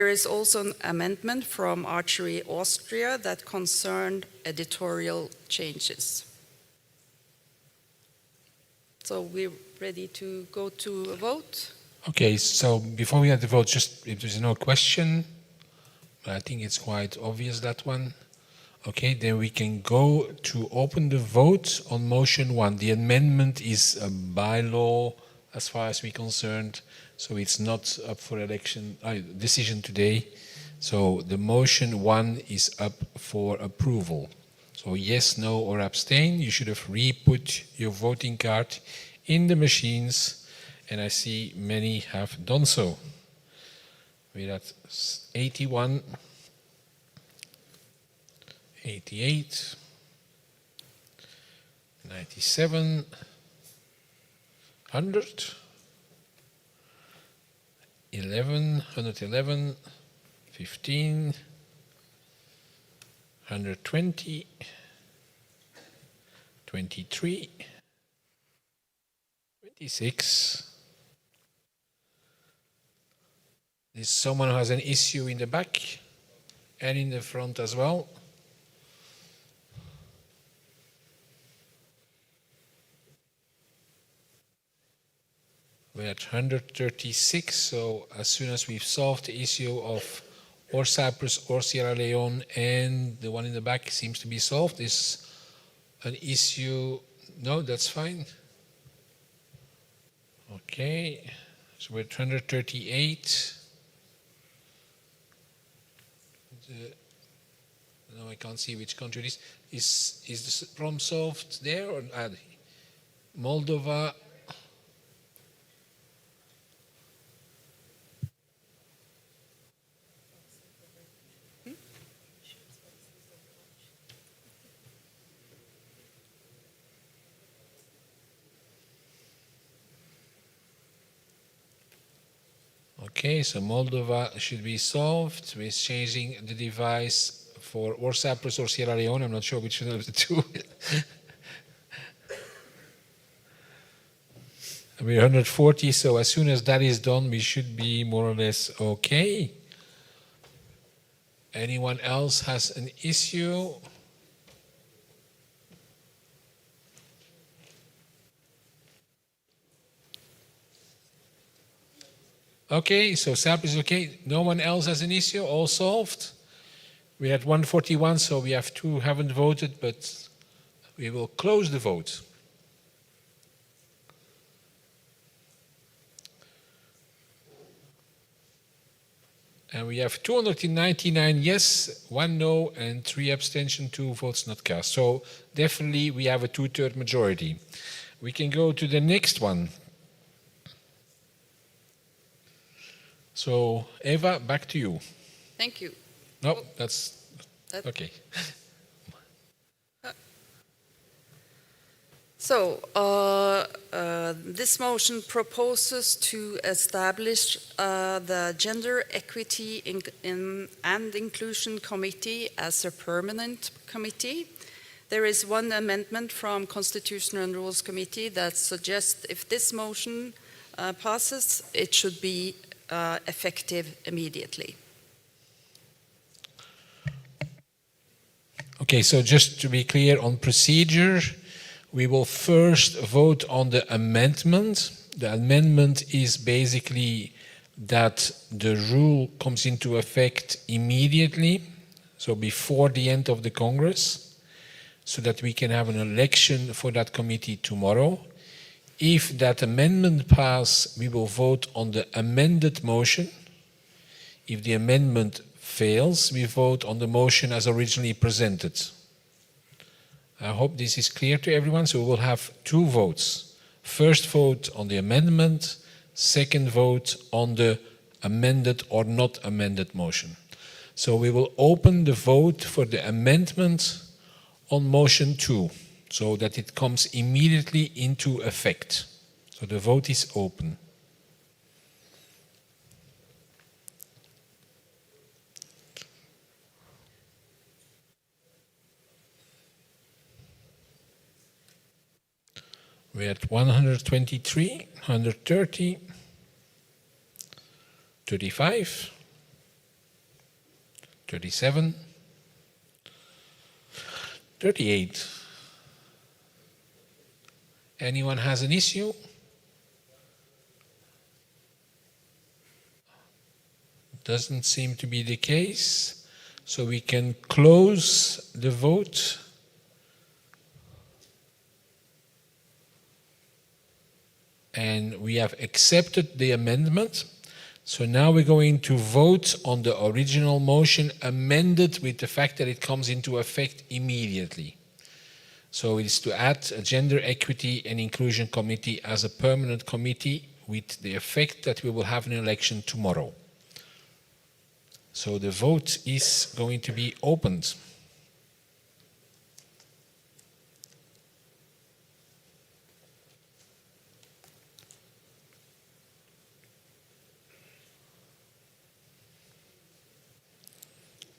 There is also an amendment from Archery Austria that concerned editorial changes. So we're ready to go to a vote. Okay, so before we have the vote, just if there's no question, I think it's quite obvious, that one. Okay, then we can go to open the vote on motion 1. The amendment is a bylaw as far as we're concerned, so it's not up for decision today. So the motion 1 is up for approval. So yes, no, or abstain. You should have re-put your voting card in the machines, and I see many have done so. We're at 81, 88, 97, 100, 111, 15, 120, 23, 26. There's someone who has an issue in the back and in the front as well. We're at 136, so as soon as we've solved the issue of or Cyprus or Sierra Leone, and the one in the back seems to be solved, is an issue. No, that's fine. Okay, so we're at 138. No, I can't see which country it is. Is the problem solved there? Or Moldova? Okay, so Moldova should be solved. We're changing the device for or Cyprus or Sierra Leone. I'm not sure which one of the two. We're 140, so as soon as that is done, we should be more or less okay. Anyone else has an issue? Okay, so Cyprus is okay. No one else has an issue? All solved? We're at 141, so we have two who haven't voted, but we will close the vote. And we have 299 yes, 1 no, and 3 abstention, 2 votes not cast. So definitely we have a 2/3 majority. We can go to the next one. So Eva, back to you. Thank you. No, that's okay. So, this motion proposes to establish the Gender Equity and Inclusion Committee as a permanent committee. There is one amendment from Constitutional and Rules Committee that suggests if this motion passes, it should be effective immediately. Okay, so just to be clear on procedure, we will first vote on the amendment. The amendment is basically that the rule comes into effect immediately, so before the end of the Congress, so that we can have an election for that committee tomorrow. If that amendment passes, we will vote on the amended motion. If the amendment fails, we vote on the motion as originally presented. I hope this is clear to everyone. So we will have 2 votes. First vote on the amendment, second vote on the amended or not amended motion. So we will open the vote for the amendment on motion 2, so that it comes immediately into effect. So the vote is open. We're at 123, 130, 35, 37, 38. Anyone has an issue? Doesn't seem to be the case. So we can close the vote. And we have accepted the amendment. So now we're going to vote on the original motion amended with the fact that it comes into effect immediately. So it's to add a Gender Equity and Inclusion Committee as a permanent committee with the effect that we will have an election tomorrow. So the vote is going to be opened.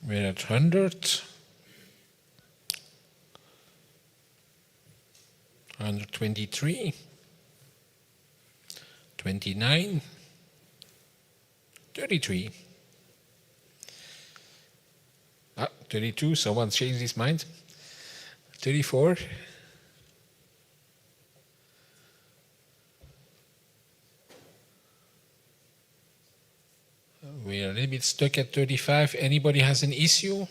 We're at 100, 123, 29, 33. 32, someone changed his mind. 34. We are a little bit stuck at 35. Anybody has an issue?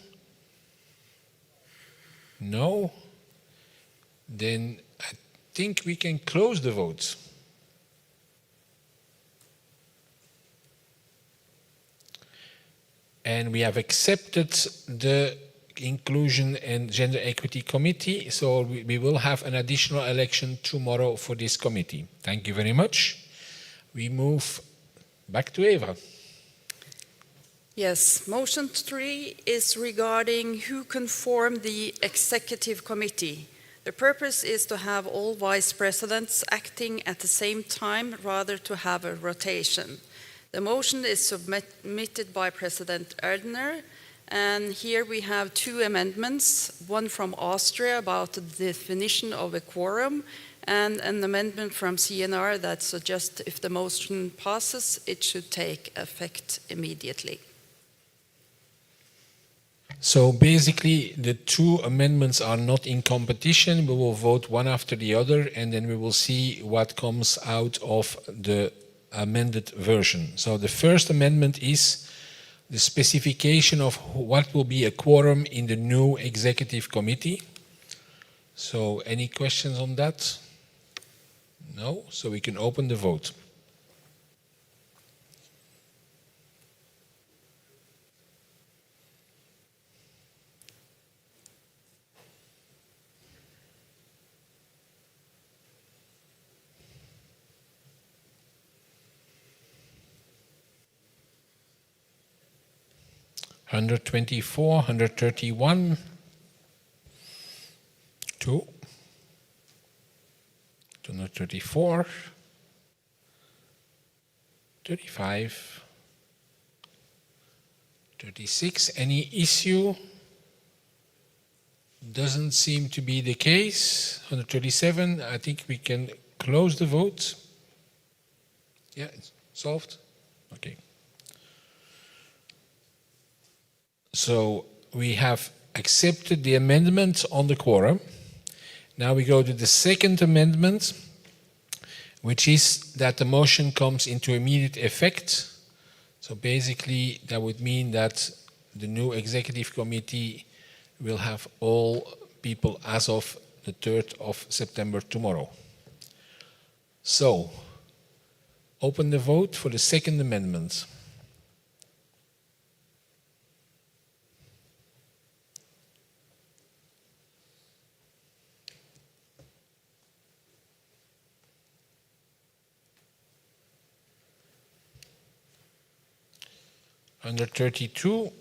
No? Then I think we can close the votes. And we have accepted the Inclusion and Gender Equity Committee, so we will have an additional election tomorrow for this committee. Thank you very much. We move back to Eva. Yes, motion 3 is regarding who can form the executive committee. The purpose is to have all vice presidents acting at the same time rather to have a rotation. The motion is submitted by President Erdner, and here we have 2 amendments, one from Austria about the definition of a quorum, and an amendment from CNR that suggests if the motion passes, it should take effect immediately. So basically, the 2 amendments are not in competition. We will vote one after the other, and then we will see what comes out of the amended version. So the first amendment is the specification of what will be a quorum in the new executive committee. So any questions on that? No? So we can open the vote. $124, $131, 2, $234, 35, 36. Any issue? Doesn't seem to be the case. 137. I think we can close the vote. Yeah, it's solved. Okay. So we have accepted the amendment on the quorum. Now we go to the second amendment, which is that the motion comes into immediate effect. So basically that would mean that the new executive committee will have all people as of the 3rd of September tomorrow. So open the vote for the second amendment. Under 32,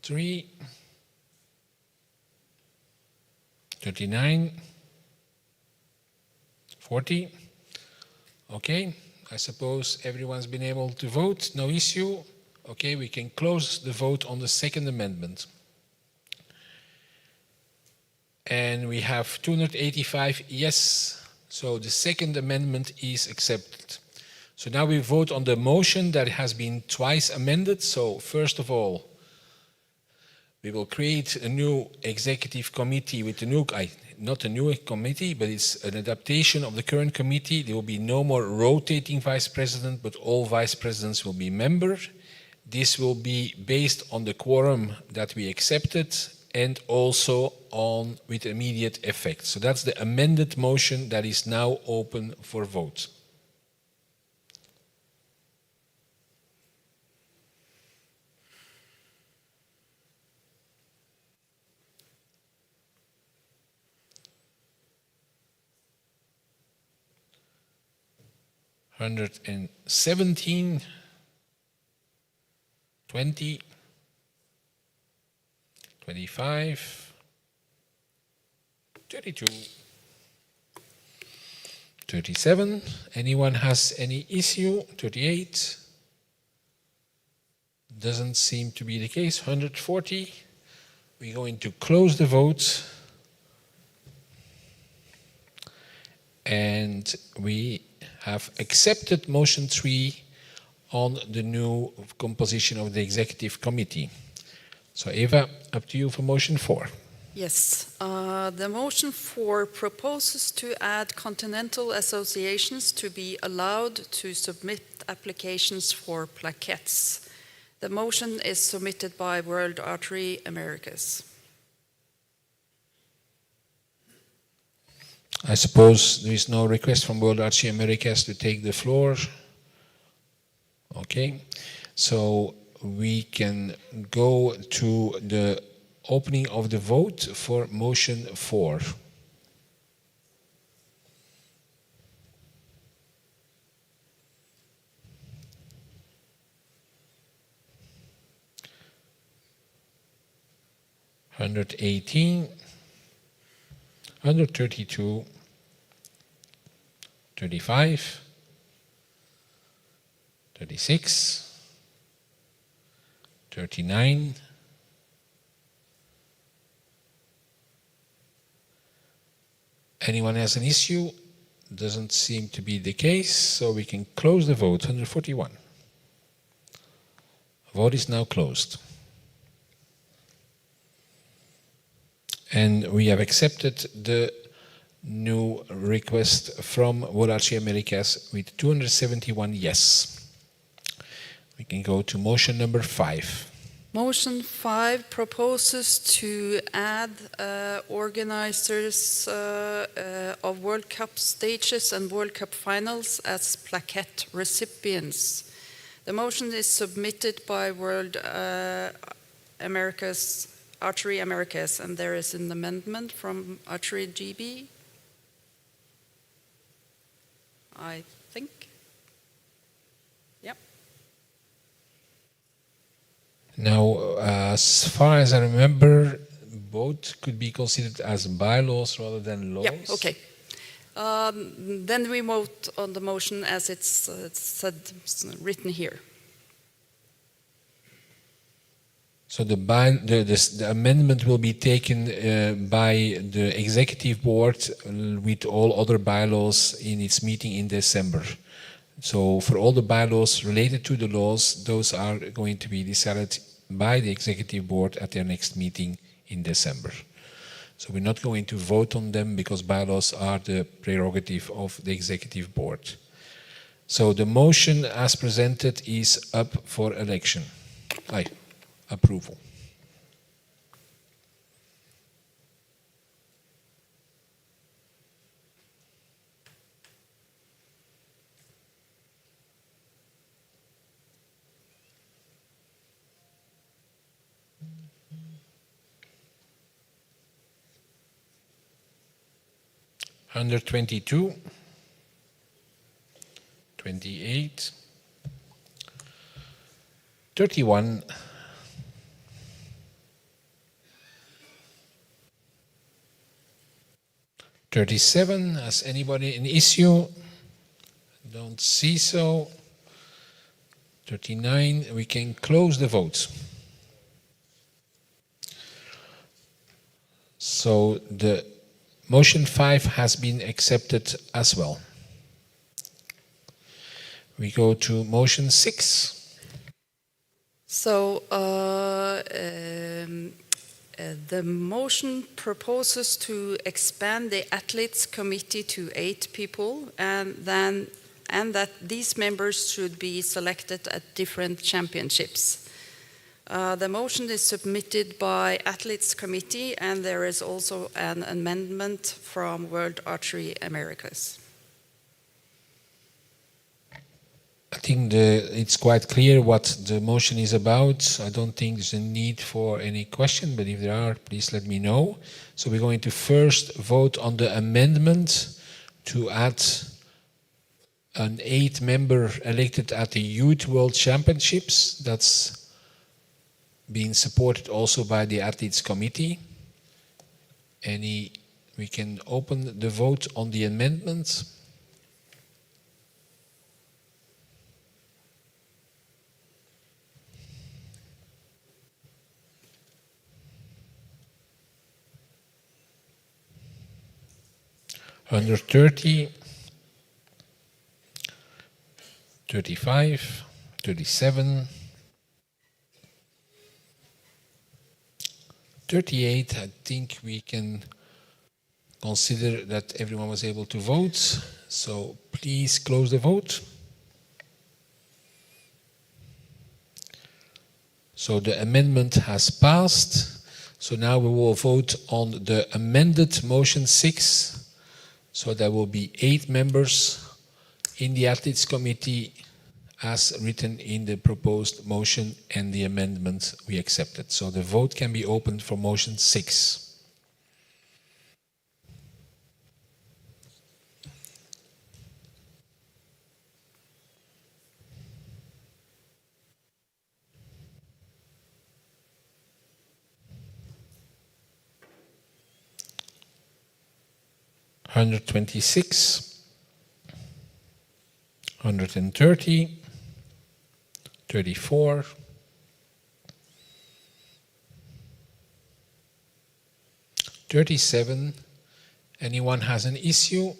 3, 39, 40. Okay, I suppose everyone's been able to vote, no issue. Okay, we can close the vote on the second amendment. And we have 285 yes, so the second amendment is accepted. So now we vote on the motion that has been twice amended. So first of all, we will create a new executive committee with a new, not a new committee, but it's an adaptation of the current committee. There will be no more rotating vice president, but all vice presidents will be members. This will be based on the quorum that we accepted and also on with immediate effect. So that's the amended motion that is now open for vote. $117, 20, 25, 32, 37. Anyone has any issue? 38. Doesn't seem to be the case. 140. We're going to close the vote. And we have accepted motion 3 on the new composition of the executive committee. So Eva, up to you for motion 4. Yes, the motion 4 proposes to add continental associations to be allowed to submit applications for plaquettes. The motion is submitted by World Archery Americas. I suppose there is no request from World Archery Americas to take the floor. Okay, so we can go to the opening of the vote for motion 4. $118, 132, 35, 36, 39, anyone has an issue? Doesn't seem to be the case, so we can close the vote. 141. Vote is now closed. And we have accepted the new request from World Archery Americas with 271 yes. We can go to motion number 5. Motion 5 proposes to add organizers of World Cup stages and World Cup finals as plaquette recipients. The motion is submitted by World Archery Americas, and there is an amendment from Archery GB, I think. Yep. Now, as far as I remember, both could be considered as bylaws rather than laws. Yep, okay. Then we vote on the motion as it's written here. So the amendment will be taken by the executive board with all other bylaws in its meeting in December. So for all the bylaws related to the laws, those are going to be decided by the executive board at their next meeting in December. So we're not going to vote on them because bylaws are the prerogative of the executive board. So the motion as presented is up for election. Approval. Under 22, 28, 31, 37. Has anybody an issue? Don't see so. 39. We can close the vote. So the motion 5 has been accepted as well. We go to motion 6. So the motion proposes to expand the athletes committee to 8 people, and that these members should be selected at different championships. The motion is submitted by athletes committee, and there is also an amendment from World Archery Americas. I think it's quite clear what the motion is about. I don't think there's a need for any question, but if there are, please let me know. So we're going to first vote on the amendment to add an 8-member elected at the Youth World Championships. That's being supported also by the Athletes Committee. We can open the vote on the amendment. Under 30, 35, 37, 38. I think we can consider that everyone was able to vote. So please close the vote. So the amendment has passed. So now we will vote on the amended motion 6. So there will be 8 members in the Athletes Committee as written in the proposed motion and the amendment we accepted. So the vote can be opened for motion 6. $126, 130, 34, 37. Anyone has an issue?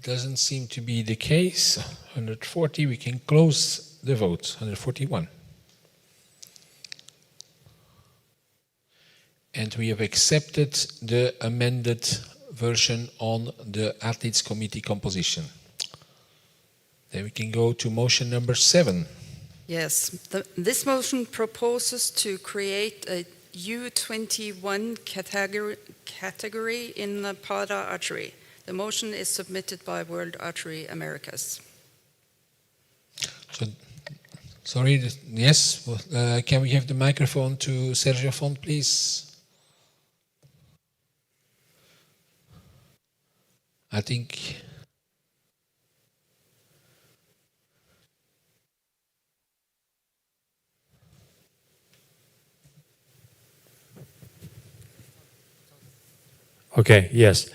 Doesn't seem to be the case. 140, we can close the vote. 141. And we have accepted the amended version on the Athletes Committee composition. Then we can go to motion number 7. Yes, this motion proposes to create a U21 category in Quota Archery. The motion is submitted by World Archery Americas. So, sorry, yes, can we have the microphone to Sergio Font, please? I think okay, yes.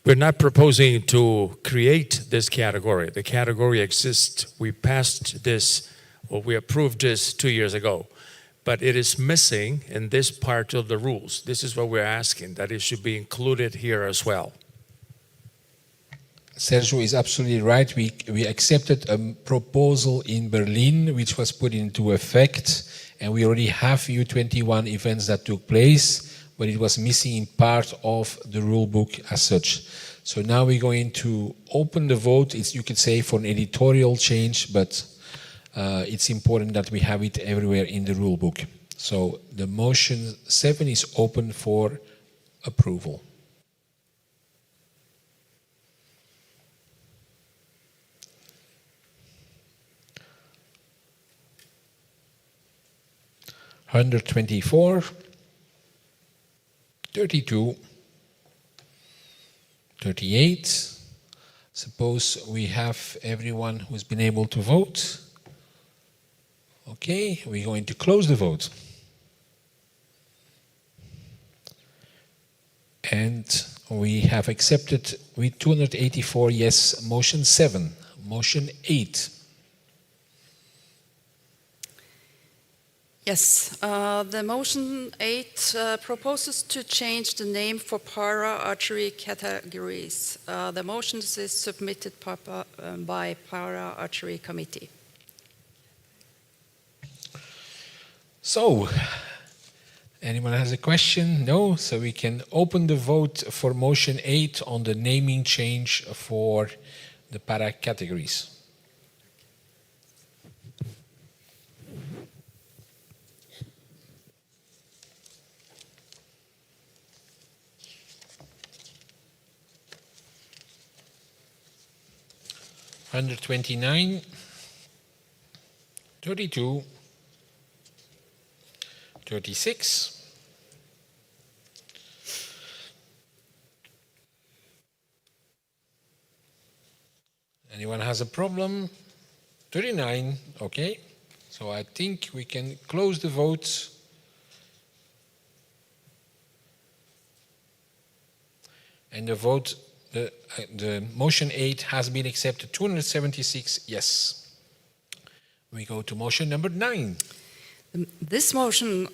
We're not proposing to create this category. The category exists. We passed this, or we approved this 2 years ago. But it is missing in this part of the rules. This is what we're asking, that it should be included here as well. Sergio is absolutely right. We accepted a proposal in Berlin, which was put into effect, and we already have U21 events that took place, but it was missing in part of the rule book as such. So now we're going to open the vote. You could say for an editorial change, but it's important that we have it everywhere in the rule book. So the motion 7 is open for approval. $124, 32, 38. Suppose we have everyone who's been able to vote. Okay, we're going to close the vote. And we have accepted with 284 yes, motion 7. Motion 8. Yes, the motion 8 proposes to change the name for para archery categories. The motion is submitted by para archery committee. So, anyone has a question? No? So we can open the vote for motion 8 on the naming change for the para categories. Under 29, 32, 36, 'Anyone has a problem? 39, okay. So I think we can close the votes. And the vote, the motion 8 has been accepted, 276 yes. We go to motion number 9. This motion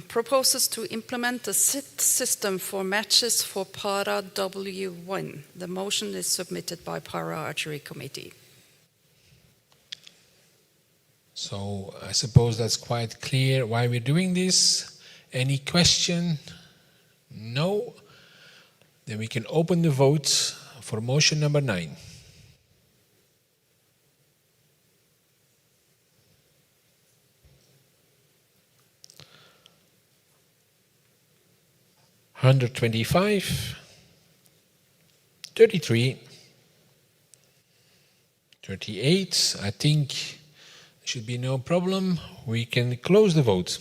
proposes to implement a SIT system for matches for para W1. The motion is submitted by para archery committee. So I suppose that's quite clear why we're doing this. Any question? No? Then we can open the vote for motion number 9. $125, 33, 38. I think there should be no problem. We can close the vote.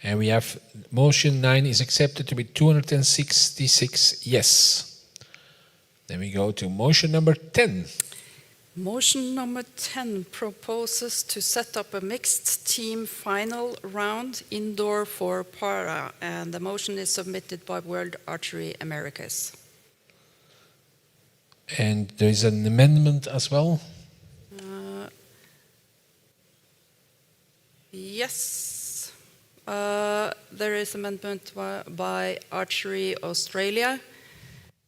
And we have motion 9 is accepted to be 266 yes. Then we go to motion number 10. Motion number 10 proposes to set up a mixed team final round indoor for para, and the motion is submitted by World Archery Americas. And there is an amendment as well. Yes, there is amendment by Archery Australia.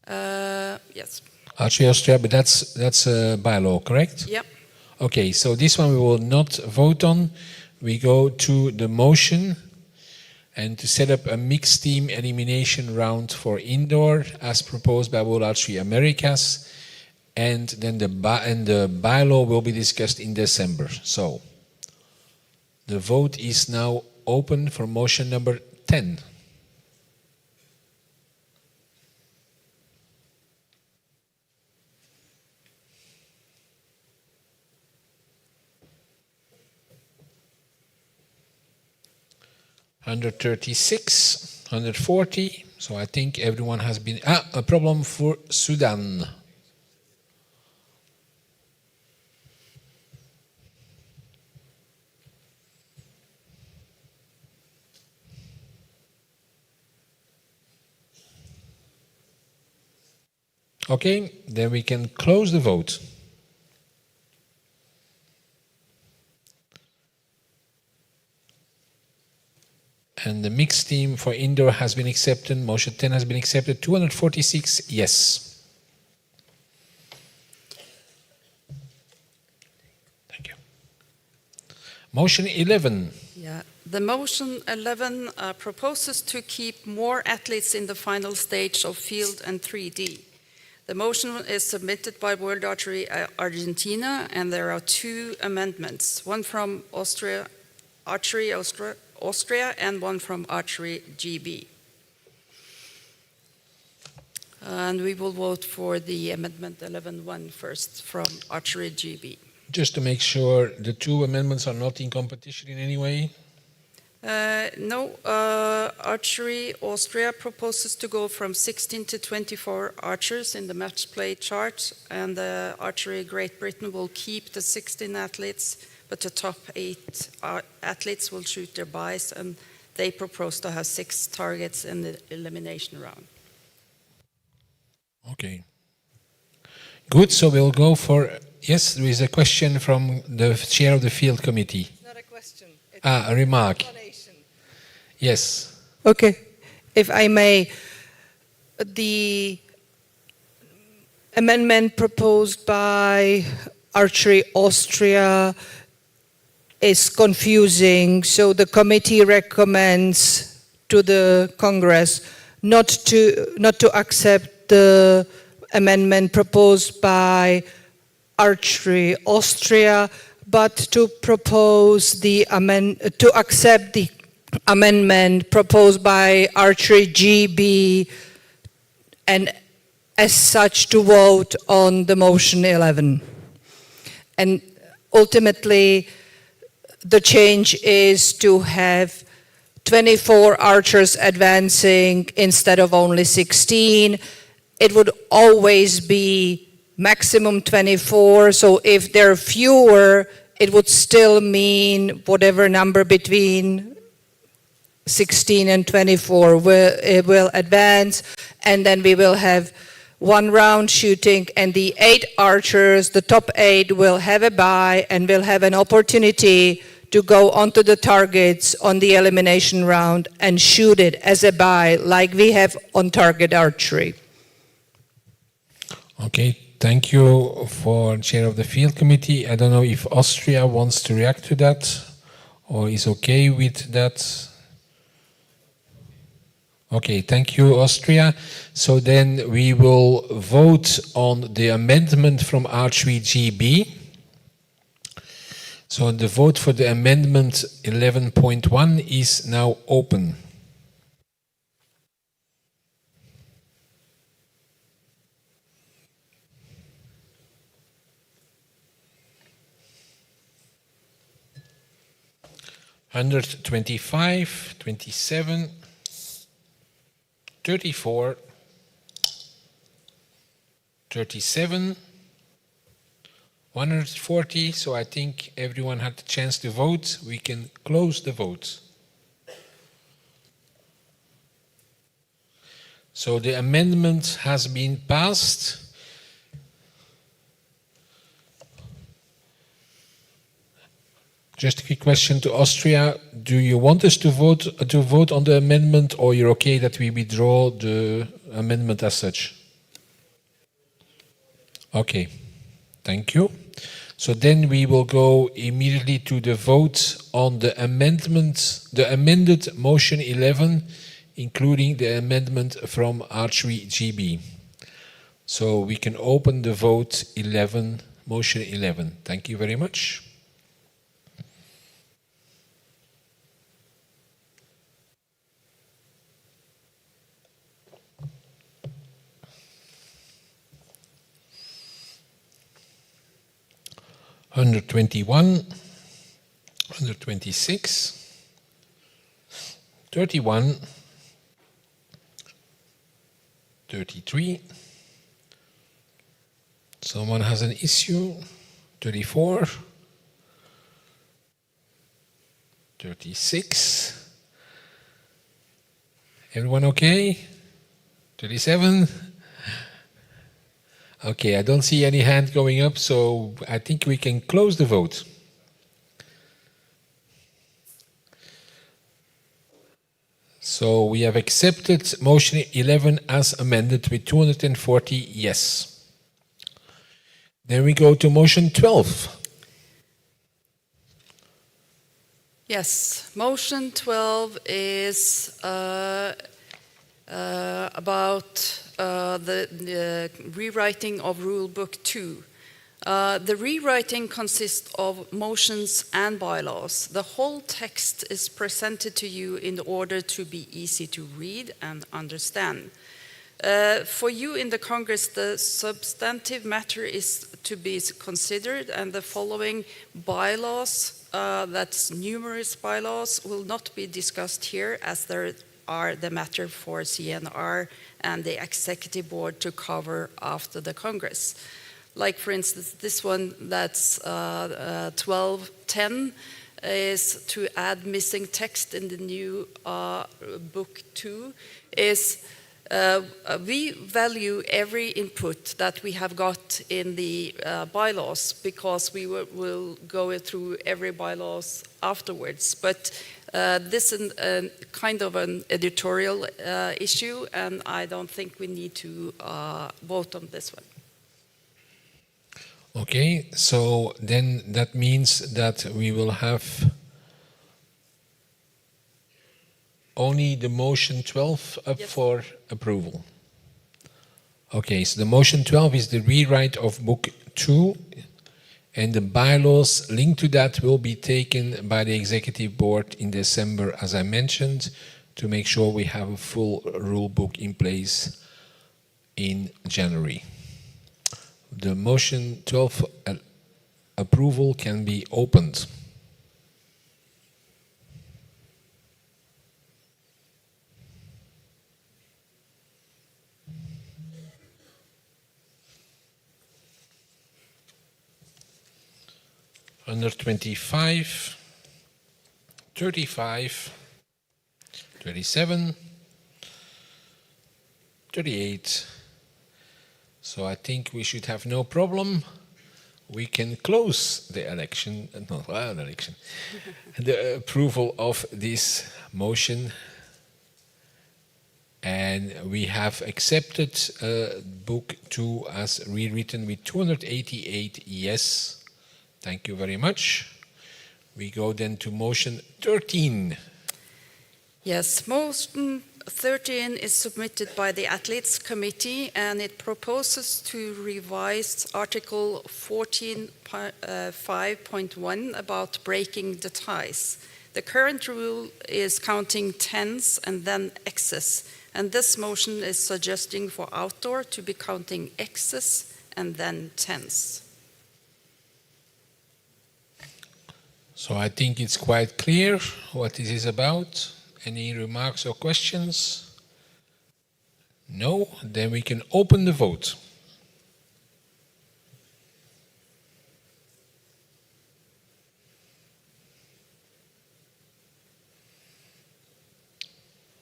Yes. Archery Austria, but that's a bylaw, correct? Yep. Okay, so this one we will not vote on. We go to the motion and to set up a mixed team elimination round for indoor as proposed by World Archery Americas, and then the bylaw will be discussed in December. So the vote is now open for motion number 10. $136, 140. So I think everyone has been. A problem for Sudan. Okay, then we can close the vote. And the mixed team for indoor has been accepted. Motion 10 has been accepted. 246 yes. Thank you. Motion 11. Yeah. The motion 11 proposes to keep more athletes in the final stage of field and 3D. The motion is submitted by World Archery Argentina, and there are 2 amendments, one from Archery Austria and one from Archery GB. And we will vote for the amendment 11.1 first from Archery GB. Just to make sure the 2 amendments are not in competition in any way. No, Archery Austria proposes to go from 16 to 24 archers in the match play chart, and Archery Great Britain will keep the 16 athletes, but the top 8 athletes will shoot their buys, and they propose to have 6 targets in the elimination round. Okay. Good, so we'll go for Yes, there is a question from the chair of the field committee. Not a question. It's A remark. explanation. Yes. Okay, if I may, the amendment proposed by Archery Austria is confusing, so the committee recommends to the Congress not to accept the amendment proposed by Archery Austria, but to accept the amendment proposed by Archery GB, and as such to vote on the motion 11. And ultimately, the change is to have 24 archers advancing instead of only 16. It would always be maximum 24, so if there are fewer, it would still mean whatever number between 16 and 24 will advance, and then we will have one round shooting, and the 8 archers, the top 8, will have a bye and will have an opportunity to go onto the targets on the elimination round and shoot it as a bye, like we have on target archery. Okay, thank you for chair of the field committee. I don't know if Austria wants to react to that or is okay with that. Okay, thank you, Austria. So then we will vote on the amendment from Archery GB. So the vote for the amendment 11.1 is now open. $125, 27, 34, 37, 140. So I think everyone had the chance to vote. We can close the vote. So the amendment has been passed. Just a quick question to Austria. Do you want us to vote on the amendment, or you're okay that we withdraw the amendment as such? Okay, thank you. So then we will go immediately to the vote on the amendment, the amended motion 11, including the amendment from Archery GB. So we can open the vote 11, motion 11. Thank you very much. $121, 126, 31, 33. Someone has an issue. 34, 36. Everyone okay? 37. Okay, I don't see any hand going up, so I think we can close the vote. So we have accepted motion 11 as amended with 240 yes. Then we go to motion 12. Yes, motion 12 is about the rewriting of rulebook 2. The rewriting consists of motions and bylaws. The whole text is presented to you in order to be easy to read and understand. For you in the Congress, the substantive matter is to be considered, and the following bylaws, that's numerous bylaws, will not be discussed here, as there are the matter for CNR and the executive board to cover after the Congress. Like, for instance, this one, that's 1210, is to add missing text in the new book 2, is We value every input that we have got in the bylaws because we will go through every bylaws afterwards. But this is kind of an editorial issue, and I don't think we need to vote on this one. Okay, so then that means that we will have only the motion 12 up Yes. for approval. Okay, so the motion 12 is the rewrite of book 2, and the bylaws linked to that will be taken by the executive board in December, as I mentioned, to make sure we have a full rule book in place in January. The motion 12 approval can be opened. Under 25, 35, 37, 38. So I think we should have no problem. We can close the election, the approval of this motion. And we have accepted book 2 as rewritten with 288 yes. Thank you very much. We go then to motion 13. Yes, motion 13 is submitted by the Athletes Committee, and it proposes to revise Article 14.5.1 about breaking the ties. The current rule is counting tens and then X's, and this motion is suggesting for outdoor to be counting X's and then tens. So I think it's quite clear what this is about. Any remarks or questions? No? Then we can open the vote.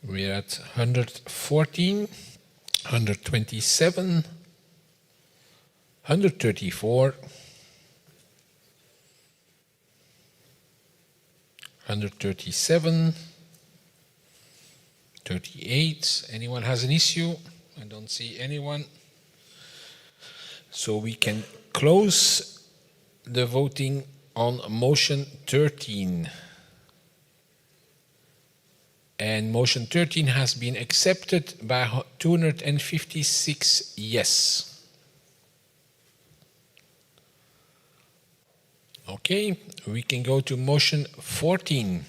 We're at 114, 127, 134, 137, 38. Anyone has an issue? I don't see anyone. So we can close the voting on motion 13. And motion 13 has been accepted by 256 yes. Okay, we can go to motion 14.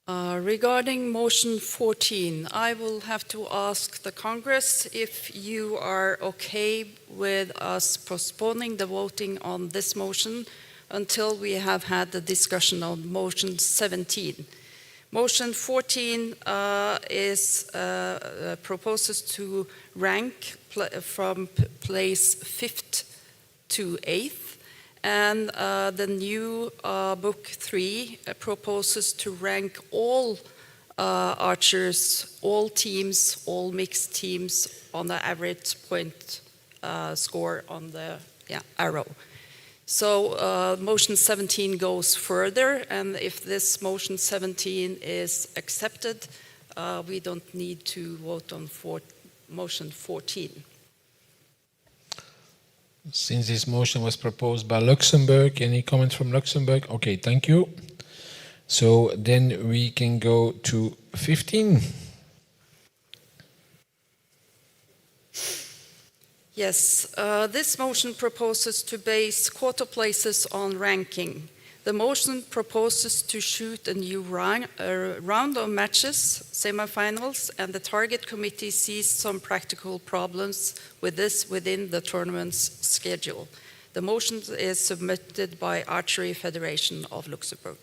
Regarding motion 14, I will have to ask the Congress if you are okay with us postponing the voting on this motion until we have had the discussion on motion 17. Motion 14 proposes to rank from place 5th to 8th. And the new book 3 proposes to rank all archers, all teams, all mixed teams on the average point score on the arrow. So motion 17 goes further, and if this motion 17 is accepted, we don't need to vote on motion 14. Since this motion was proposed by Luxembourg, any comment from Luxembourg? Okay, thank you. So then we can go to 15. Yes, this motion proposes to base quota places on ranking. The motion proposes to shoot a new round of matches, semifinals, and the target committee sees some practical problems with this within the tournament's schedule. The motion is submitted by Archery Federation of Luxembourg.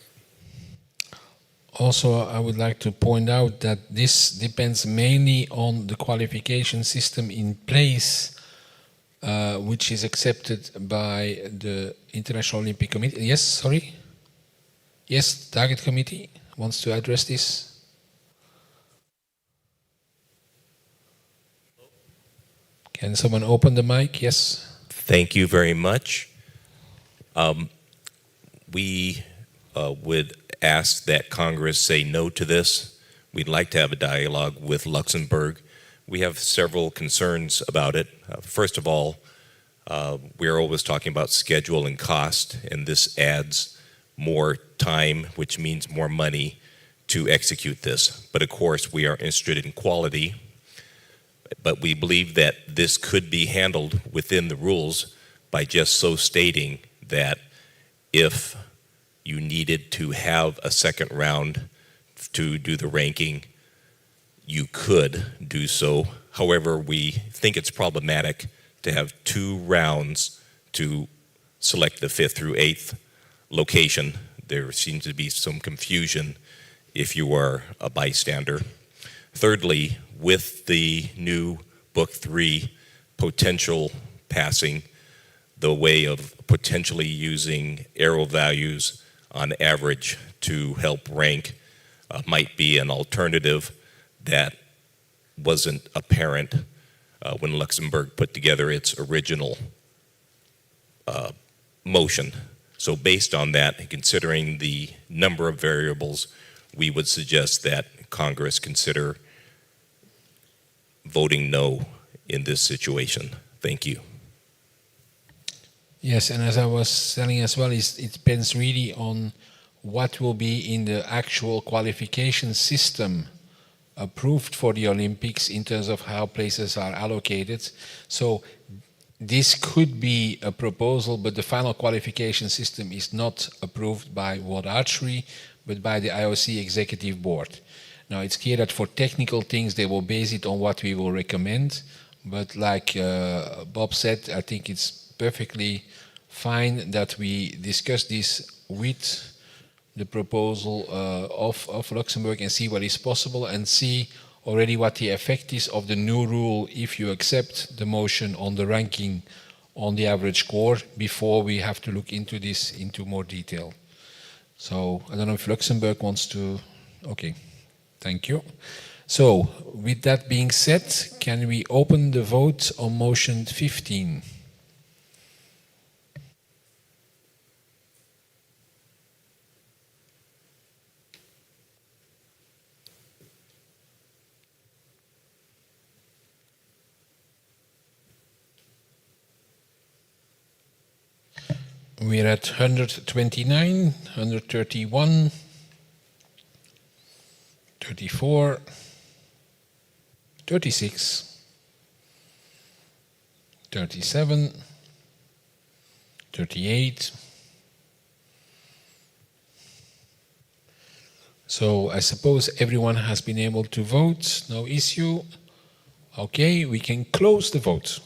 Also, I would like to point out that this depends mainly on the qualification system in place, which is accepted by the International Olympic Committee. Yes, sorry? Yes, target committee wants to address this. Can someone open the mic? Yes. Thank you very much. We would ask that Congress say no to this. We'd like to have a dialogue with Luxembourg. We have several concerns about it. First of all, we're always talking about schedule and cost, and this adds more time, which means more money to execute this. But of course, we are interested in quality. But we believe that this could be handled within the rules by just so stating that if you needed to have a second round to do the ranking, you could do so. However, we think it's problematic to have 2 rounds to select the 5th through 8th location. There seems to be some confusion if you are a bystander. Thirdly, with the new Book 3 potential passing, the way of potentially using arrow values on average to help rank might be an alternative that wasn't apparent when Luxembourg put together its original motion. So based on that, and considering the number of variables, we would suggest that Congress consider voting no in this situation. Thank you. Yes, and as I was telling as well, it depends really on what will be in the actual qualification system approved for the Olympics in terms of how places are allocated. So this could be a proposal, but the final qualification system is not approved by World Archery, but by the IOC Executive Board. Now, it's clear that for technical things, they will base it on what we will recommend. But like Bob said, I think it's perfectly fine that we discuss this with the proposal of Luxembourg and see what is possible and see already what the effect is of the new rule if you accept the motion on the ranking on the average score before we have to look into this into more detail. So I don't know if Luxembourg wants to... Okay, thank you. So with that being said, can we open the vote on motion 15? We're at 129, 131, 34, 36, 37, 38. So I suppose everyone has been able to vote, no issue. Okay, we can close the vote.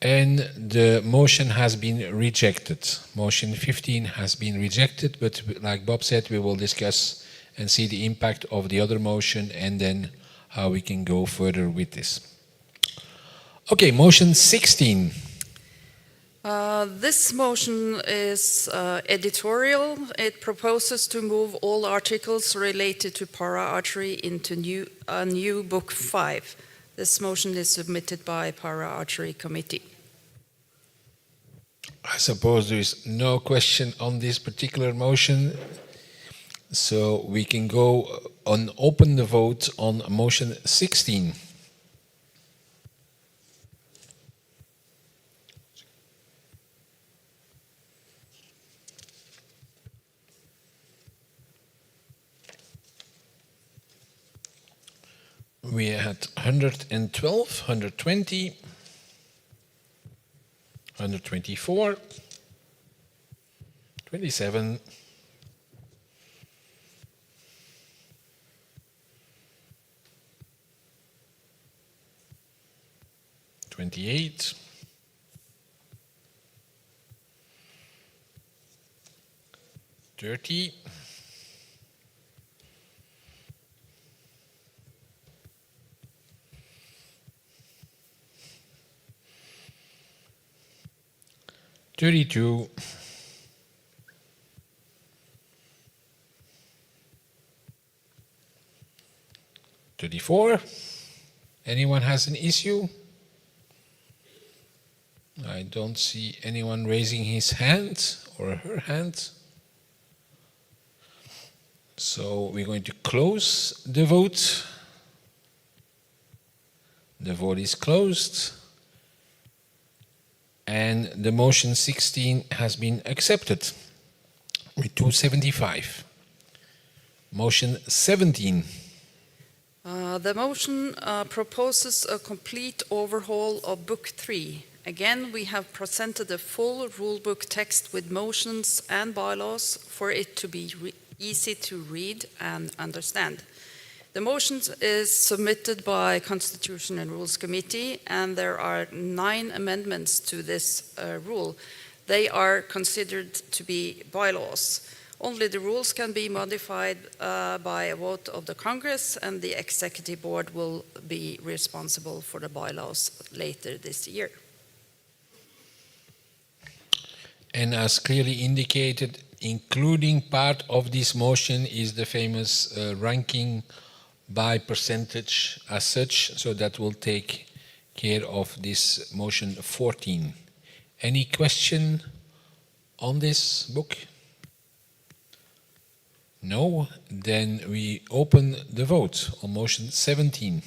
And the motion has been rejected. Motion 15 has been rejected, but like Bob said, we will discuss and see the impact of the other motion and then how we can go further with this. Okay, motion 16. This motion is editorial. It proposes to move all articles related to para-archery into a new Book 5. This motion is submitted by Para-Archery Committee. I suppose there is no question on this particular motion, so we can go and open the vote on motion 16. We had 112, 120, 124, 27, 28, 30, 32, 33, 34. Anyone has an issue? I don't see anyone raising his hand or her hand. So we're going to close the vote. The vote is closed. And the motion 16 has been accepted with 275. Motion 17. The motion proposes a complete overhaul of Book 3. Again, we have presented a full rulebook text with motions and bylaws for it to be easy to read and understand. The motion is submitted by Constitution and Rules Committee, and there are 9 amendments to this rule. They are considered to be bylaws. Only the rules can be modified by a vote of the Congress, and the Executive Board will be responsible for the bylaws later this year. And as clearly indicated, including part of this motion is the famous ranking by percentage as such, so that will take care of this motion 14. Any question on this book? No? Then we open the vote on motion 17.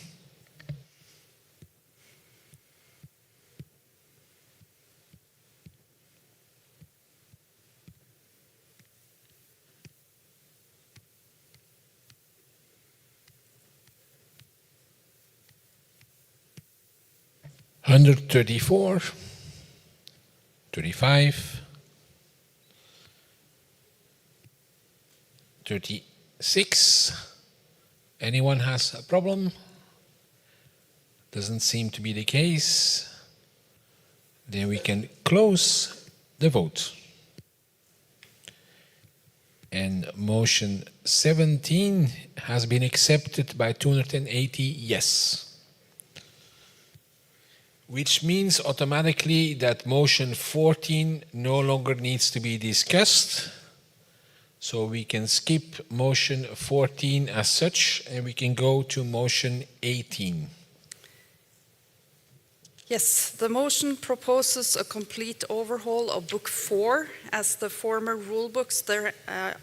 Hundred 34, 35, 36. Anyone has a problem? Doesn't seem to be the case. Then we can close the vote. And motion 17 has been accepted by 280 yes. Which means automatically that motion 14 no longer needs to be discussed. So we can skip motion 14 as such, and we can go to motion 18. Yes, the motion proposes a complete overhaul of Book 4. As the former rule books, there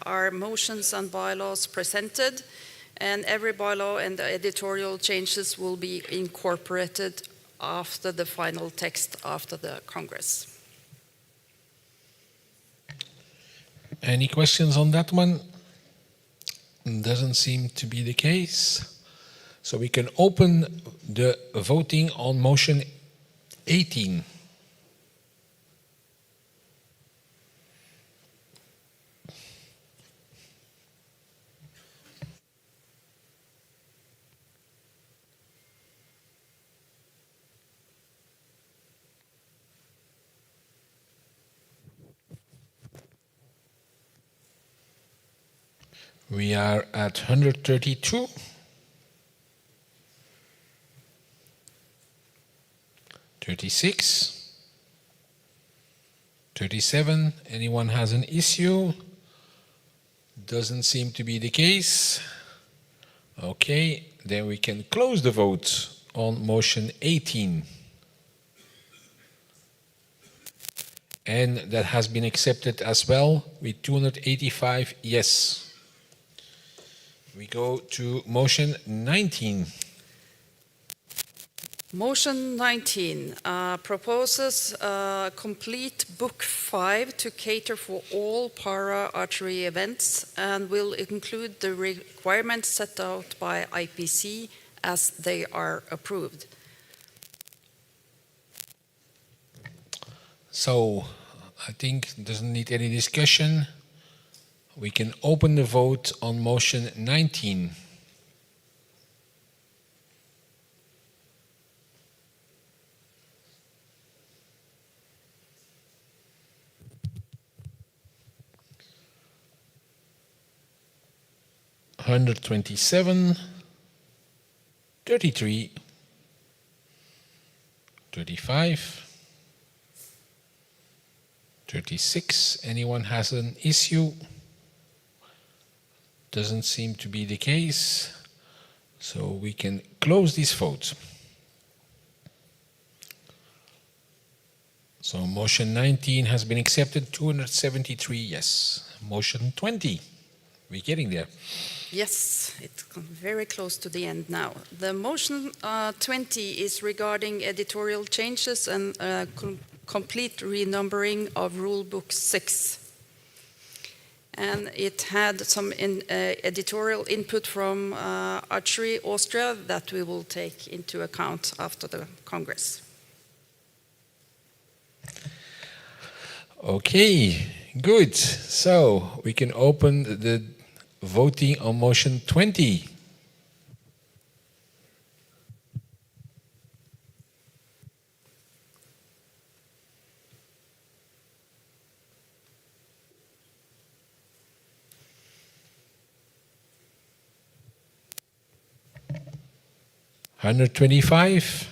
are motions and bylaws presented, and every bylaw and the editorial changes will be incorporated after the final text after the Congress. Any questions on that one? Doesn't seem to be the case. So we can open the voting on motion 18. We are at 132. 36. 37. Anyone has an issue? Doesn't seem to be the case. Okay, then we can close the vote on motion 18. And that has been accepted as well with 285 yes. We go to motion 19. Motion 19 proposes complete Book 5 to cater for all para-archery events and will include the requirements set out by IPC as they are approved. So I think it doesn't need any discussion. We can open the vote on motion 19. $127, 33, 35, 36. Anyone has an issue? Doesn't seem to be the case. So we can close this vote. So motion 19 has been accepted, 273 yes. Motion 20, we're getting there. Yes, it's very close to the end now. The motion 20 is regarding editorial changes and complete renumbering of Rule Book 6. And it had some editorial input from Archery Austria that we will take into account after the Congress. Okay, good. So we can open the voting on motion 20. $125,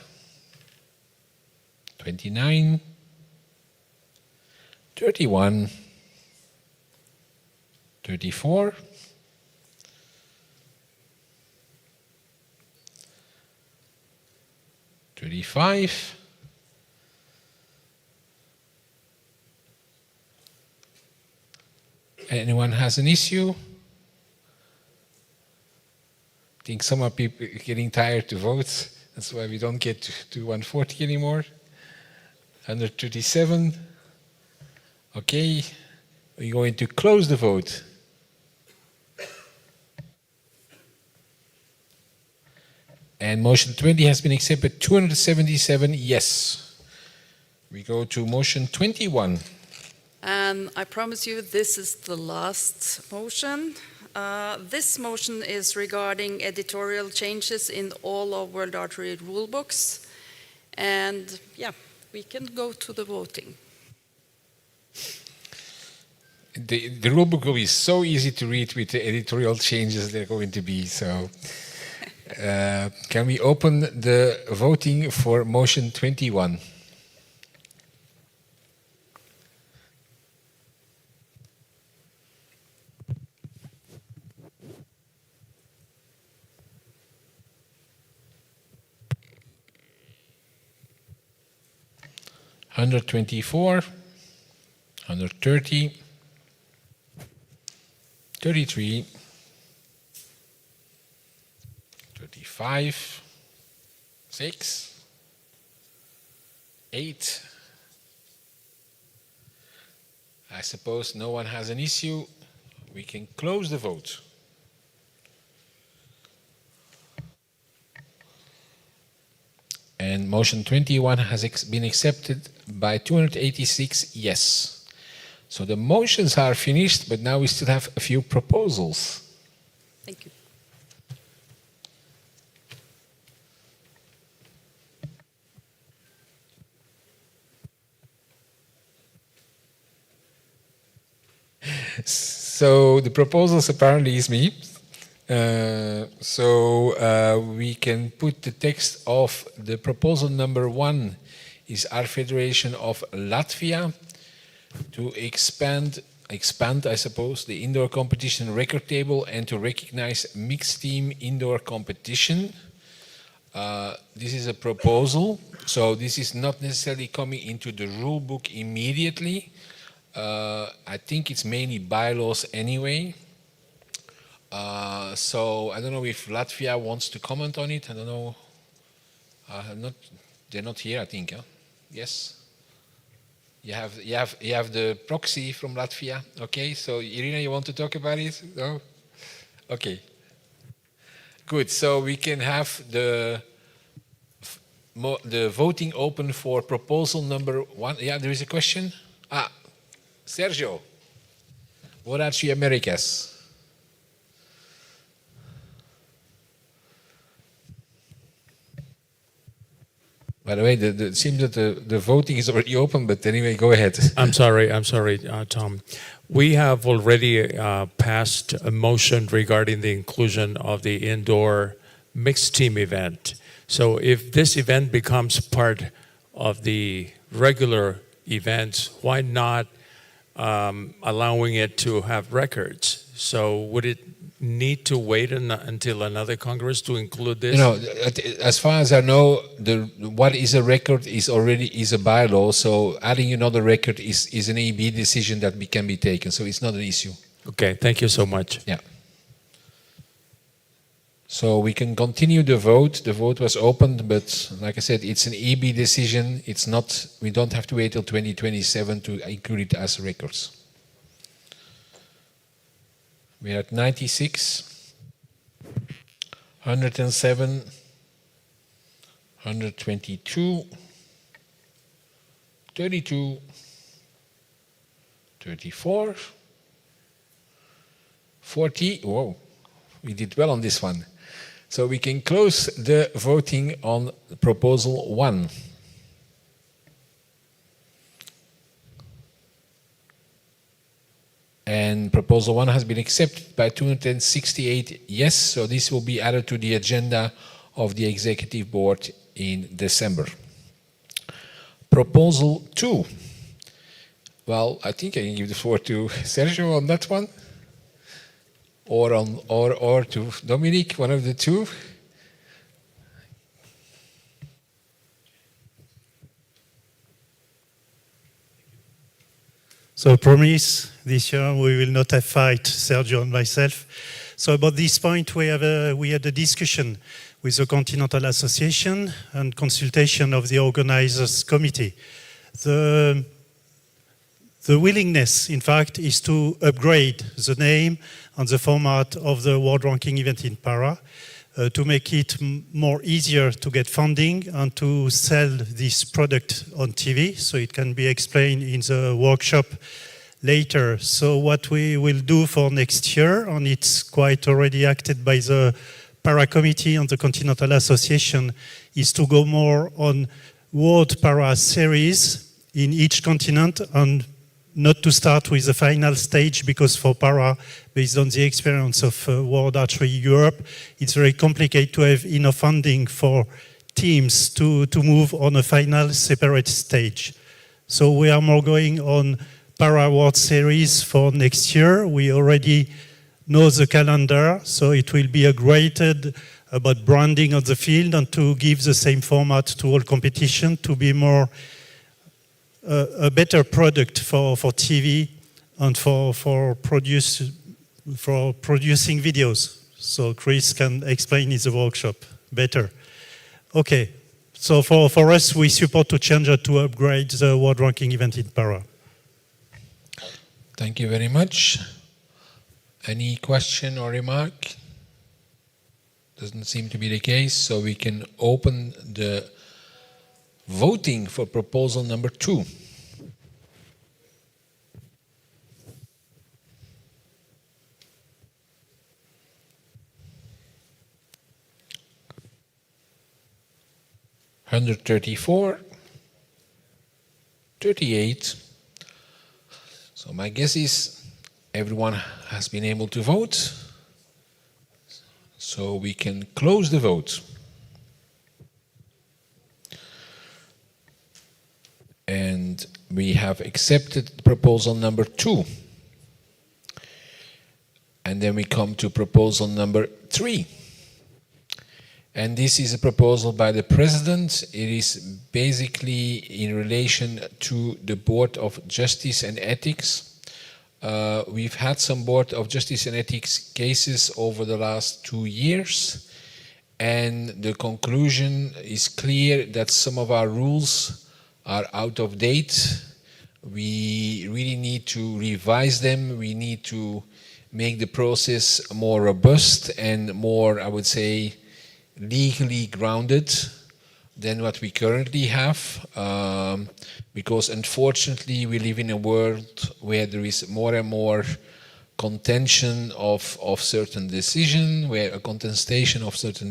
29, 31, 34, 35, 'Anyone has an issue? I think some of people are getting tired to vote. That's why we don't get to 140 anymore. 137. Okay, we're going to close the vote. And motion 20 has been accepted, 277 yes. We go to motion 21. And I promise you this is the last motion. This motion is regarding editorial changes in all of World Archery rulebooks. And yeah, we can go to the voting. The rulebook will be so easy to read with the editorial changes they're going to be. So can we open the voting for motion 21? $124, 130, 33, 35, 6, 8. I suppose no one has an issue. We can close the vote. And motion 21 has been accepted by 286 yes. So the motions are finished, but now we still have a few proposals. Thank you. So the proposals apparently is me. We can put the text of the proposal number 1 is our Federation of Latvia to expand, I suppose, the indoor competition record table and to recognize mixed team indoor competition. This is a proposal, so this is not necessarily coming into the rule book immediately. I think it's mainly bylaws anyway. So I don't know if Latvia wants to comment on it. I don't know. They're not here, I think. Huh? Yes. You have the proxy from Latvia. Okay. So Irina, you want to talk about it? No. Okay. Good. So we can have the voting open for proposal number 1. Yeah, there is a question. Sergio, what are the Americas? By the way, it seems that the voting is already open, but anyway, go ahead. I'm sorry, Tom. We have already passed a motion regarding the inclusion of the indoor mixed team event. So if this event becomes part of the regular events, why not allowing it to have records? So would it need to wait until another Congress to include this? As far as I know, what is a record is a bylaw. So adding another record is an EB decision that can be taken. So it's not an issue. Okay, thank you so much. Yeah. So we can continue the vote. The vote was opened, but like I said, it's an EB decision. It's not. We don't have to wait till 2027 to include it as records. We're at 96, 107, 122, 32, 34, 40. Whoa, we did well on this one. So we can close the voting on proposal 1. And proposal 1 has been accepted by 268 yes, so this will be added to the agenda of the executive board in December. Proposal 2. Well, I think I can give the floor to Sergio on that one, or to Dominique, one of the two. So I promise this year we will not have fight, Sergio and myself. So about this point, we had a discussion with the Continental Association and consultation of the organizers committee. The willingness, in fact, is to upgrade the name and the format of the World Ranking event in Para to make it more easier to get funding and to sell this product on TV, so it can be explained in the workshop later. So what we will do for next year, and it's quite already acted by the Para Committee and the Continental Association, is to go more on World Para series in each continent and not to start with the final stage, because for Para, based on the experience of World Archery Europe, it's very complicated to have enough funding for teams to move on a final separate stage. So we are more going on Para World Series for next year. We already know the calendar, so it will be upgraded about branding of the field and to give the same format to all competition, to be more a better product for TV and for producing videos. So Chris can explain in the workshop better. Okay, so for us, we support to change it to upgrade the World Ranking event in Para. Thank you very much. Any question or remark? Doesn't seem to be the case, so we can open the voting for proposal number 2. $134, 38. So my guess is everyone has been able to vote. So we can close the vote. And we have accepted proposal number 2. And then we come to proposal number 3. And this is a proposal by the President. It is basically in relation to the Board of Justice and Ethics. We've had some Board of Justice and Ethics cases over the last 2 years, and the conclusion is clear that some of our rules are out of date. We really need to revise them. We need to make the process more robust and more, I would say, legally grounded than what we currently have, because unfortunately we live in a world where there is more and more contention of certain decision, where a contestation of certain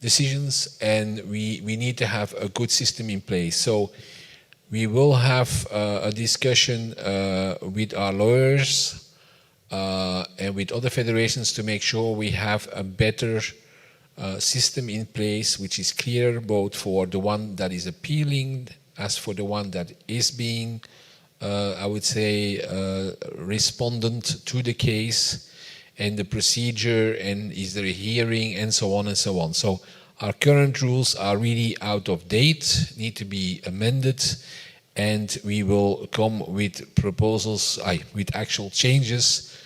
decisions, and we need to have a good system in place. So we will have a discussion with our lawyers and with other federations to make sure we have a better system in place, which is clear both for the one that is appealing as for the one that is being, I would say, respondent to the case. and the procedure, and is there a hearing, and so on and so on. So our current rules are really out of date, need to be amended, and we will come with proposals, with actual changes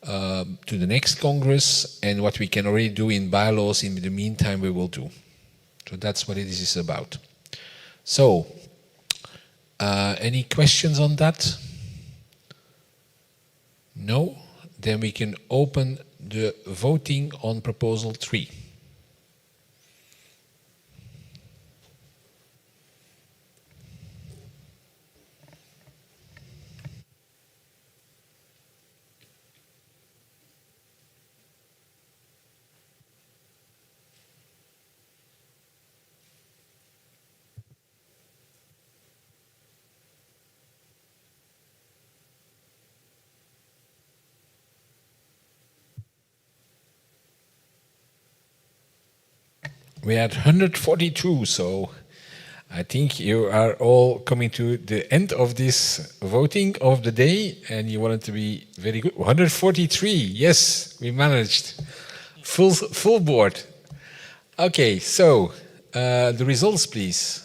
to the next Congress, and what we can already do in bylaws in the meantime we will do. So that's what it is about. So, any questions on that? No? Then we can open the voting on Proposal 3. We had 142, so I think you are all coming to the end of this voting of the day, and you wanted to be very good. 143, yes, we managed. Full board. Okay, so the results, please.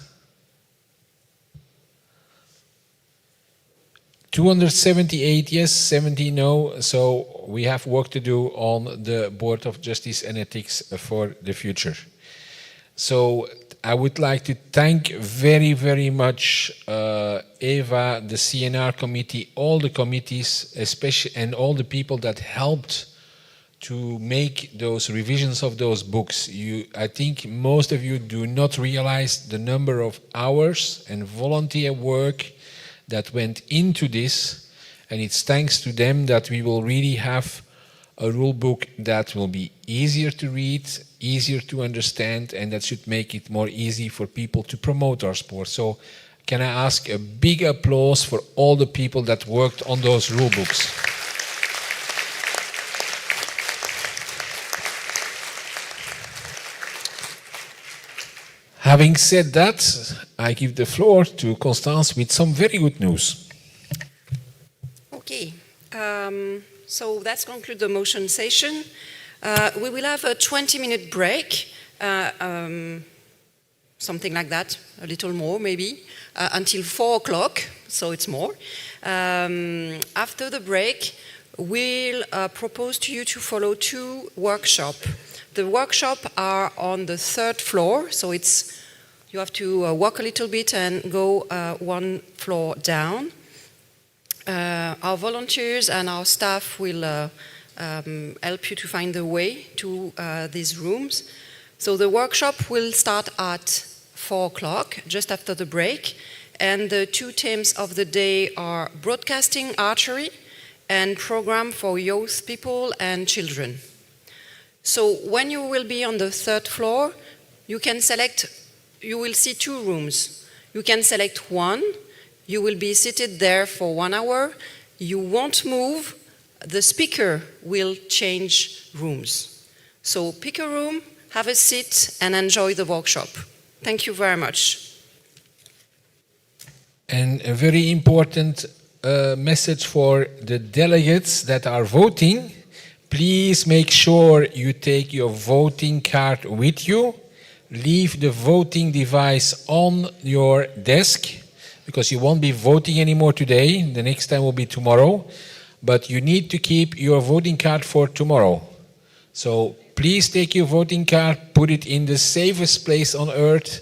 278 yes, 70 no, so we have work to do on the Board of Justice and Ethics for the future. So I would like to thank very, very much Eva, the CNR committee, all the committees, especially, and all the people that helped to make those revisions of those books. I think most of you do not realize the number of hours and volunteer work that went into this, and it's thanks to them that we will really have a rule book that will be easier to read, easier to understand, and that should make it more easy for people to promote our sport. So can I ask a big applause for all the people that worked on those rule books? Having said that, I give the floor to Constance with some very good news. Okay. So that's conclude the motion session. We will have a 20-minute break, something like that, a little more maybe, until 4 o'clock, so it's more. After the break, we'll propose to you to follow 2 workshops. The workshops are on the 3rd floor, so you have to walk a little bit and go 1 floor down. Our volunteers and our staff will help you to find the way to these rooms. So the workshop will start at 4 o'clock, just after the break. And the 2 themes of the day are broadcasting archery and program for youth people and children. So when you will be on the 3rd floor, you will see 2 rooms. You can select one. You will be seated there for 1 hour. You won't move. The speaker will change rooms. So pick a room, have a seat, and enjoy the workshop. Thank you very much. And a very important message for the delegates that are voting. Please make sure you take your voting card with you. Leave the voting device on your desk, because you won't be voting anymore today. The next time will be tomorrow. But you need to keep your voting card for tomorrow. So please take your voting card, put it in the safest place on earth,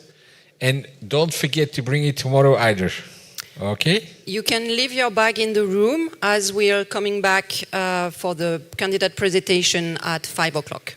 and don't forget to bring it tomorrow either. Okay? You can leave your bag in the room as we are coming back for the candidate presentation at 5 o'clock.